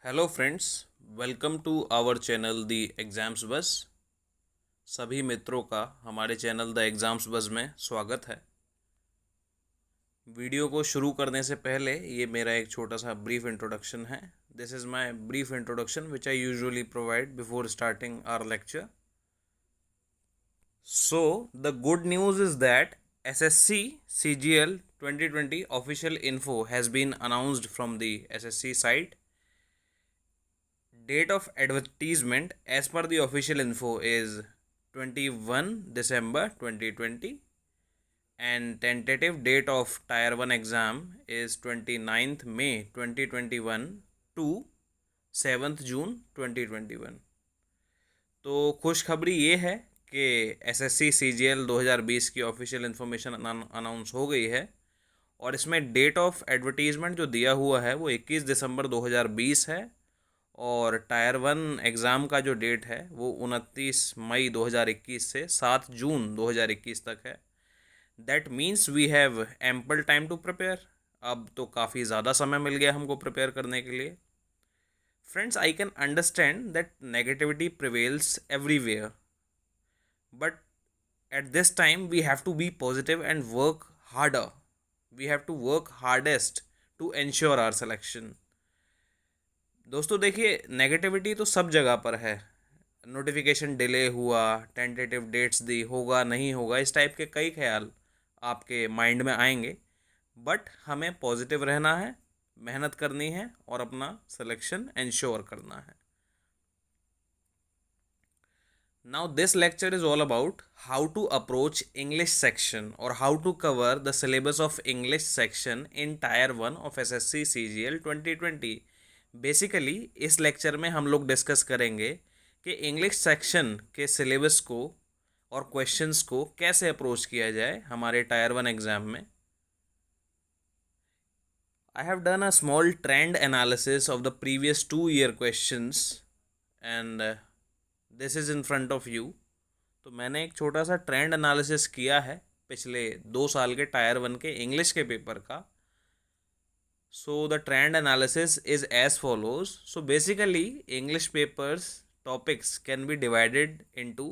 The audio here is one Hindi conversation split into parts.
Hello friends, welcome to our channel the exams bus. सभी मित्रों का हमारे चैनल द एग्ज़ाम्स बस में स्वागत है। वीडियो को शुरू करने से पहले ये मेरा एक छोटा सा ब्रीफ इंट्रोडक्शन है। This is my brief introduction which I usually provide before starting our lecture. So the good news is that SSC CGL 2020 official info has been announced from the SSC site. Date of advertisement as per the official info is 21 December 2020 and tentative date of Tier 1 exam is 29th May 2021 to 7th June 2021। तो खुशखबरी ये है कि SSC CGL 2020 की ऑफिशियल इन्फॉर्मेशन अनाउंस हो गई है और इसमें डेट ऑफ एडवर्टीज़मेंट जो दिया हुआ है वो 21 दिसंबर 2020 है और टायर 1 एग्ज़ाम का जो डेट है वो 29 मई 2021 से 7 जून 2021 तक है। That means we have ample time to prepare. अब तो काफ़ी ज़्यादा समय मिल गया हमको प्रिपेयर करने के लिए। Friends, I can understand that negativity prevails everywhere, but at this time we have to be positive and work harder. We have to work hardest to ensure our selection. दोस्तों देखिए, नेगेटिविटी तो सब जगह पर है। नोटिफिकेशन डिले हुआ, टेंटेटिव डेट्स दी, होगा नहीं होगा, इस टाइप के कई ख्याल आपके माइंड में आएंगे। बट हमें पॉजिटिव रहना है, मेहनत करनी है और अपना सिलेक्शन इंश्योर करना है। Now this lecture is all about how to approach English section or how to cover the syllabus of English section in Tier 1 of SSC CGL 2020। Basically इस लेक्चर में हम लोग डिस्कस करेंगे कि इंग्लिश सेक्शन के सिलेबस को और क्वेश्चंस को कैसे अप्रोच किया जाए हमारे Tier 1 एग्ज़ाम में। I have done a small trend analysis of the previous 2 year questions and this is in front of you. तो मैंने एक छोटा सा ट्रेंड एनालिसिस किया है पिछले 2 साल के टायर 1 के इंग्लिश के पेपर का। So the trend analysis is as follows. So basically English papers topics can be divided into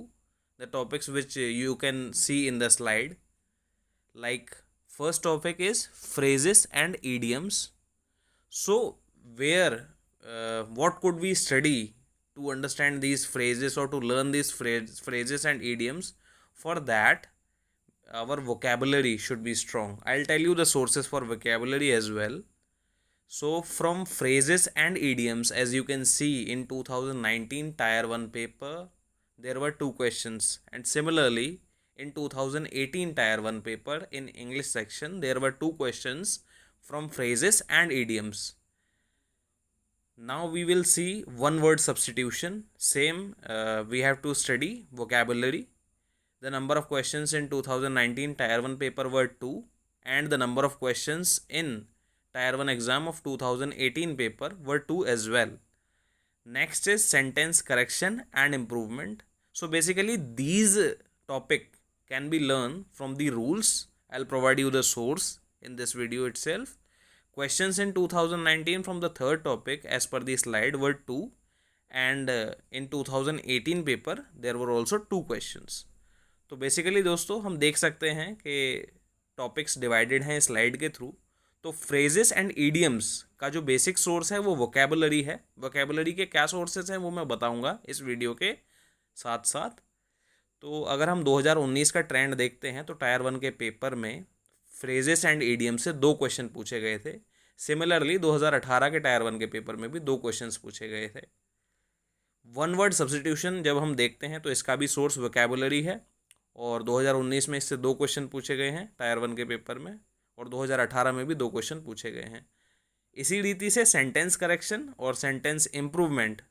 the topics which you can see in the slide. Like first topic is phrases and idioms. So where what could we study to understand these phrases or to learn these phrases and idioms? For that, our vocabulary should be strong. I'll tell you the sources for vocabulary as well. So from phrases and idioms, as you can see in 2019 Tier 1 paper, there were 2 questions, and similarly in 2018 Tier 1 paper in English section there were 2 questions from phrases and idioms. Now we will see one word substitution. Same, we have to study vocabulary. The number of questions in 2019 Tier 1 paper were 2 and the number of questions in Tier 1 exam of 2018 paper were 2 as well. Next is sentence correction and improvement. So basically these topic can be learned from the rules. I'll provide you the source in this video itself. Questions in 2019 from the third topic as per the slide were 2 and in 2018 paper there were also 2 questions. तो बेसिकली दोस्तों हम देख सकते हैं कि टॉपिक्स डिवाइडेड हैं स्लाइड के थ्रू। तो फ्रेजेस एंड ईडियम्स का जो बेसिक सोर्स है वो वोकेबुलरी है। वोकेबुलरी के क्या सोर्सेज हैं वो मैं बताऊंगा इस वीडियो के साथ साथ। तो अगर हम 2019 का ट्रेंड देखते हैं तो टायर 1 के पेपर में फ्रेजेस एंड ईडियम से 2 क्वेश्चन पूछे गए थे। सिमिलरली 2018 के टायर 1 के पेपर में भी 2 क्वेश्चंस पूछे गए थे। वन वर्ड सब्सटीट्यूशन जब हम देखते हैं तो इसका भी सोर्स वोकेबुलरी है और 2019 में इससे 2 क्वेश्चन पूछे गए हैं टायर 1 के पेपर में और 2018 में भी 2 क्वेश्चन पूछे गए हैं। इसी रीति से सेंटेंस करेक्शन और सेंटेंस इम्प्रूवमेंट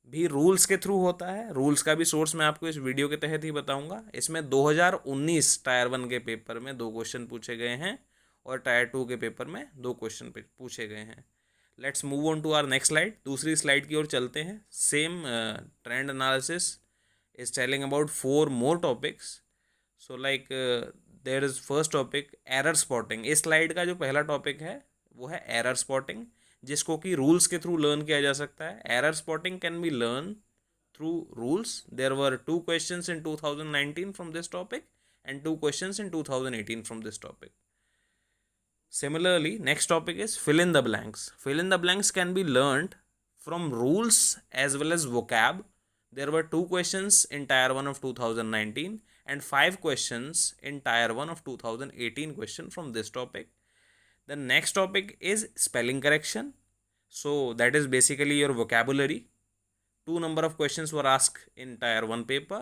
भी रूल्स के थ्रू होता है। रूल्स का भी सोर्स मैं आपको इस वीडियो के तहत ही बताऊंगा। इसमें 2019 टायर 1 के पेपर में 2 क्वेश्चन पूछे गए हैं और टायर 2 के पेपर में 2 क्वेश्चन पूछे गए हैं। Let's move on to our next slide. दूसरी स्लाइड की ओर चलते हैं। Same trend analysis is telling about 4 more topics. So like there is first topic error spotting. इस स्लाइड का जो पहला टॉपिक है वो है एरर स्पॉटिंग। जिसको कि रूल्स के थ्रू लर्न किया जा सकता है. Error spotting can be learn through rules. There were 2 questions in 2019 from this topic and 2 questions in 2018 from this topic. Similarly, next topic is fill in the blanks. Fill in the blanks can be learned from rules as well as vocab. There were 2 questions in Tier 1 of 2019 and 5 questions in Tier 1 of 2018 question from this topic. The next topic is spelling correction. So that is basically your vocabulary. 2 number of questions were asked in Tier 1 paper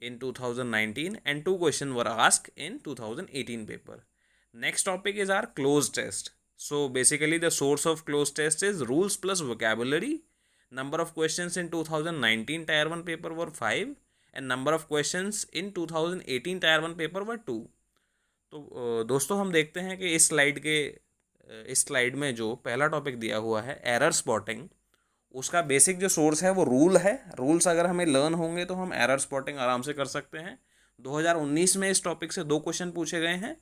in 2019 and 2 questions were asked in 2018 paper. Next topic is our closed test. So basically the source of closed test is rules plus vocabulary. Number of questions in 2019 Tier 1 paper were 5 and number of questions in 2018 Tier 1 paper were 2. तो दोस्तों हम देखते हैं कि इस स्लाइड में जो पहला टॉपिक दिया हुआ है एरर स्पॉटिंग, उसका बेसिक जो सोर्स है वो रूल है. रूल्स अगर हमें लर्न होंगे तो हम एरर स्पॉटिंग आराम से कर सकते हैं. 2019 में इस टॉपिक से 2 क्वेश्चन पूछे गए हैं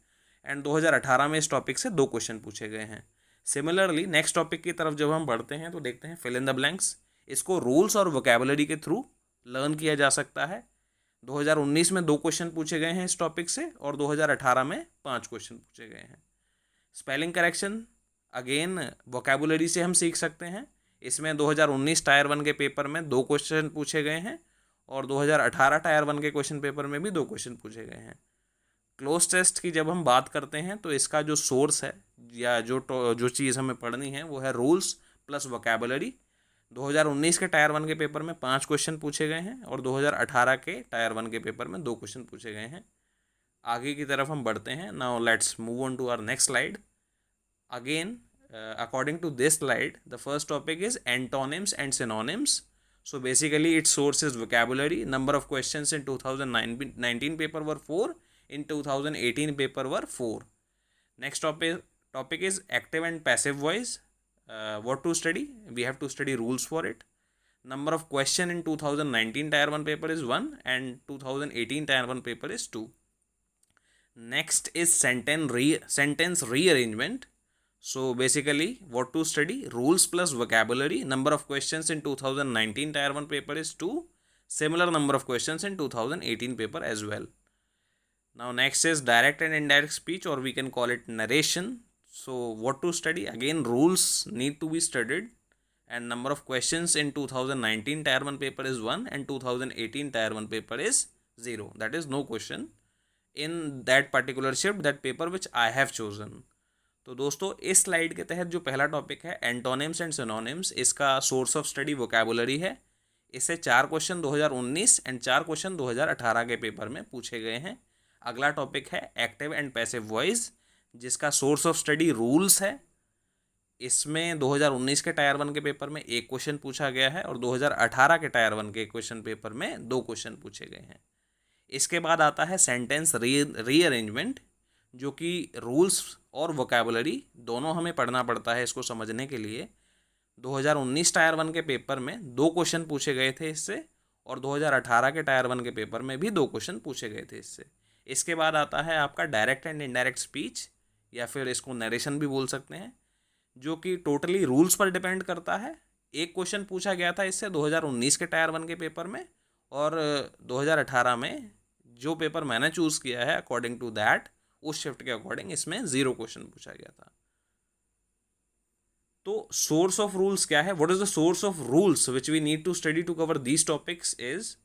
एंड 2018 में इस टॉपिक से 2 क्वेश्चन पूछे गए हैं. सिमिलरली नेक्स्ट टॉपिक की तरफ जब हम बढ़ते हैं तो देखते हैं फिल इन द ब्लैंक्स. इसको रूल्स और वोकैबुलरी के थ्रू लर्न किया जा सकता है. 2019 में 2 क्वेश्चन पूछे गए हैं इस टॉपिक से और 2018 में 5 क्वेश्चन पूछे गए हैं. स्पेलिंग करेक्शन अगेन वोकैबुलरी से हम सीख सकते हैं. इसमें 2019 टायर 1 के पेपर में 2 क्वेश्चन पूछे गए हैं और 2018 टायर 1 के क्वेश्चन पेपर में भी 2 क्वेश्चन पूछे गए हैं. क्लोज टेस्ट की जब हम बात करते हैं तो इसका जो सोर्स है या जो चीज़ हमें पढ़नी है वो है रूल्स प्लस वोकैबुलरी. 2019 के टायर 1 के पेपर में 5 क्वेश्चन पूछे गए हैं और 2018 के टायर 1 के पेपर में 2 क्वेश्चन पूछे गए हैं. आगे की तरफ हम बढ़ते हैं. Now let's move on to our next slide. Again according to this slide, the first topic is antonyms and synonyms. So basically its source is vocabulary. Number of questions in 2019 paper were 4, in 2018 paper were 4. Next topic is active and passive voice. What to study? We have to study rules for it. Number of question in 2019 tier 1 paper is 1 and 2018 tier 1 paper is 2. Next is sentence rearrangement. So basically what to study? Rules plus vocabulary. Number of questions in 2019 tier 1 paper is 2. Similar number of questions in 2018 paper as well. Now next is direct and indirect speech, or we can call it narration. So what to study? Again rules need to be studied and number of questions in 2019 tier 1 paper is 1 and 2018 tier 1 paper is 0. That is no question in that particular shift, that paper which I have chosen. तो दोस्तों इस स्लाइड के तहत जो पहला टॉपिक है एंटोनिम्स एंड सिनोनिम्स, इसका सोर्स ऑफ स्टडी वोकैबुलरी है. इससे 4 क्वेश्चन 2019 एंड 4 क्वेश्चन 2018 के पेपर में पूछे गए हैं. अगला टॉपिक है एक्टिव एंड पैसिव वॉइस, जिसका सोर्स ऑफ स्टडी रूल्स है. इसमें 2019 के टायर 1 के पेपर में 1 क्वेश्चन पूछा गया है और 2018 के टायर 1 के क्वेश्चन पेपर में 2 क्वेश्चन पूछे गए हैं. इसके बाद आता है सेंटेंस रीअरेंजमेंट, जो कि रूल्स और वोकैबुलरी दोनों हमें पढ़ना पड़ता है इसको समझने के लिए. 2019 टायर 1 के पेपर में 2 क्वेश्चन पूछे गए थे इससे और 2018 के टायर 1 के पेपर में भी 2 क्वेश्चन पूछे गए थे इससे. इसके बाद आता है आपका डायरेक्ट एंड इनडायरेक्ट स्पीच, या फिर इसको नरेशन भी बोल सकते हैं, जो कि टोटली रूल्स पर डिपेंड करता है. 1 क्वेश्चन पूछा गया था इससे 2019 के टायर 1 के पेपर में और 2018 में जो पेपर मैंने चूज़ किया है अकॉर्डिंग टू दैट, उस शिफ्ट के अकॉर्डिंग इसमें 0 क्वेश्चन पूछा गया था. तो सोर्स ऑफ रूल्स क्या है? What is the source of rules which we need to study to cover these topics is,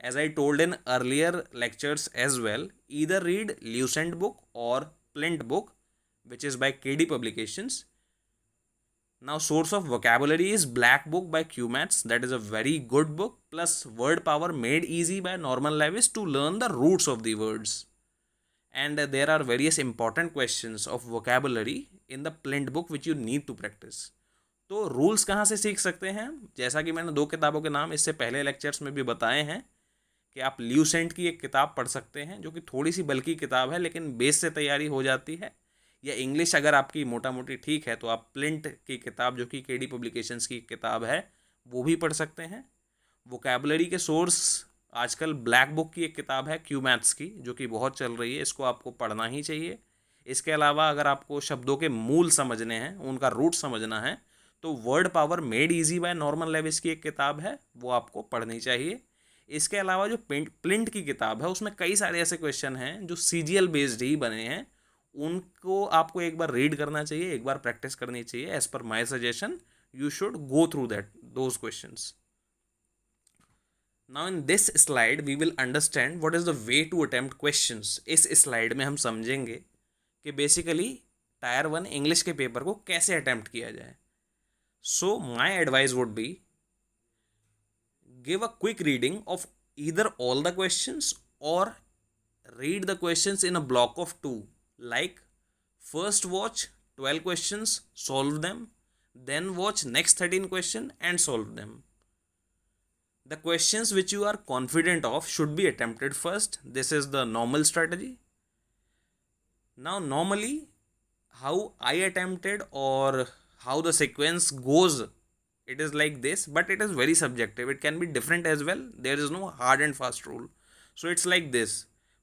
as I told in earlier lectures as well, either read Lucent book और Plinth book which is by KD publications. Now source of vocabulary is Black Book by QMaths. That is a very good book, plus word power made easy by Norman Lewis to learn the roots of the words. And there are various important questions of vocabulary in the Plint book which you need to practice. तो रूल्स कहाँ से सीख सकते हैं? जैसा कि मैंने 2 किताबों के नाम इससे पहले लेक्चर्स में भी बताए हैं कि आप ल्यूसेंट की एक किताब पढ़ सकते हैं जो कि थोड़ी सी बल्कि किताब है लेकिन बेस से तैयारी हो जाती है. या इंग्लिश अगर आपकी मोटा मोटी ठीक है तो आप प्लिंट की किताब जो कि केडी पब्लिकेशंस की किताब है वो भी पढ़ सकते हैं. वोकैबुलरी के सोर्स आजकल ब्लैक बुक की एक किताब है क्यूमैथ्स की, जो कि बहुत चल रही है, इसको आपको पढ़ना ही चाहिए. इसके अलावा अगर आपको शब्दों के मूल समझने हैं, उनका रूट समझना है, तो word power made easy by Norman Lewis की एक किताब है, वो आपको पढ़नी चाहिए। इसके अलावा जो प्लिंट की किताब है उसमें कई सारे ऐसे क्वेश्चन हैं जो सीजीएल बेस्ड ही बने हैं, उनको आपको एक बार रीड करना चाहिए, एक बार प्रैक्टिस करनी चाहिए। As per my suggestion you should go through those questions. Now in this slide we will understand what is the way to attempt questions. इस स्लाइड में हम समझेंगे कि बेसिकली टायर 1 इंग्लिश के पेपर को कैसे अटेम्प्ट किया जाए। So my advice would be give a quick reading of either all the questions or read the questions in a block of 2. Like, first watch 12 questions, solve them, then watch next 13 questions and solve them. The questions which you are confident of should be attempted first. This is the normal strategy. Now normally how I attempted or how the sequence goes, it is like this, but it is very subjective, it can be different as well. There is no hard and fast rule. So it's like this: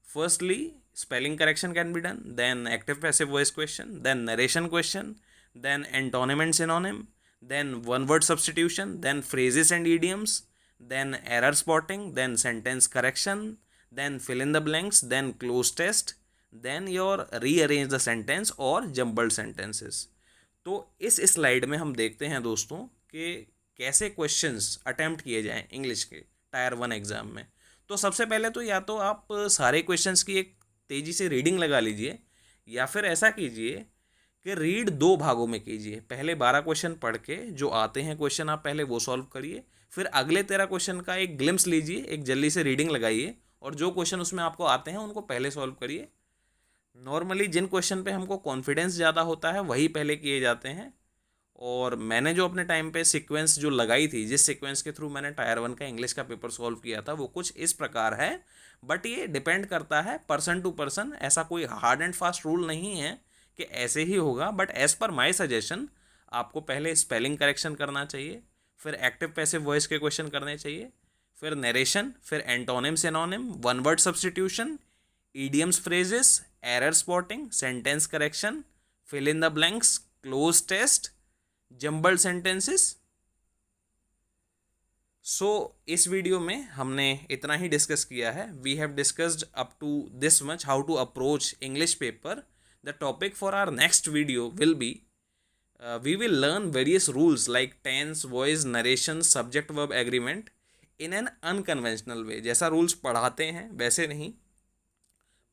firstly spelling correction can be done, then active passive voice question, then narration question, then antonym and synonym, then one word substitution, then phrases and idioms, then error spotting, then sentence correction, then fill in the blanks, then cloze test, then your rearrange the sentence और जम्बल्ड सेंटेंसेस। तो इस स्लाइड में हम देखते हैं दोस्तों कि कैसे क्वेश्चंस अटेम्प्ट किए जाएं इंग्लिश के टायर 1 एग्ज़ाम में। तो सबसे पहले तो या तो आप सारे क्वेश्चंस की एक तेज़ी से रीडिंग लगा लीजिए, या फिर ऐसा कीजिए कि रीड 2 भागों में कीजिए। पहले 12 क्वेश्चन पढ़ के जो आते हैं क्वेश्चन आप पहले वो सॉल्व करिए, फिर अगले 13 क्वेश्चन का एक ग्लिम्स लीजिए, एक जल्दी से रीडिंग लगाइए, और जो क्वेश्चन उसमें आपको आते हैं उनको पहले सॉल्व करिए। नॉर्मली जिन क्वेश्चन पे हमको कॉन्फिडेंस ज़्यादा होता है वही पहले किए जाते हैं। और मैंने जो अपने टाइम पे सीक्वेंस जो लगाई थी, जिस सीक्वेंस के थ्रू मैंने टायर 1 का इंग्लिश का पेपर सॉल्व किया था, वो कुछ इस प्रकार है। बट ये डिपेंड करता है पर्सन टू पर्सन, ऐसा कोई हार्ड एंड फास्ट रूल नहीं है कि ऐसे ही होगा। But as per my suggestion आपको पहले स्पेलिंग करेक्शन करना चाहिए, फिर एक्टिव पैसिव वॉइस के क्वेश्चन करने चाहिए, फिर नरेशन, फिर antonym synonym, one word substitution, idioms phrases, error spotting, sentence correction, fill in the blanks, cloze test, jumbled sentences. So इस वीडियो में हमने इतना ही डिस्कस किया है। We have discussed up to this much how to approach English paper. The topic for our next video will be we will learn various rules like tense, voice, narration, subject verb agreement in an unconventional way। जैसा रूल्स पढ़ाते हैं वैसे नहीं।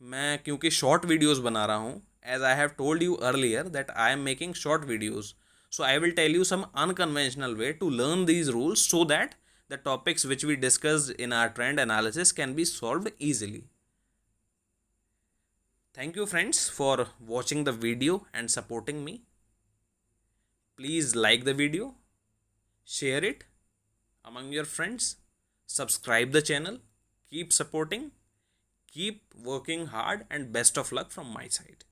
मैं क्योंकि शॉर्ट वीडियोस बना रहा हूँ, as I have told you earlier that I am making short videos, so I will tell you some unconventional way to learn these rules so that the topics which we discussed in our trend analysis can be solved easily. Thank you friends for watching the video and supporting me. Please like the video, share it among your friends, subscribe the channel, keep supporting, keep working hard, and best of luck from my side.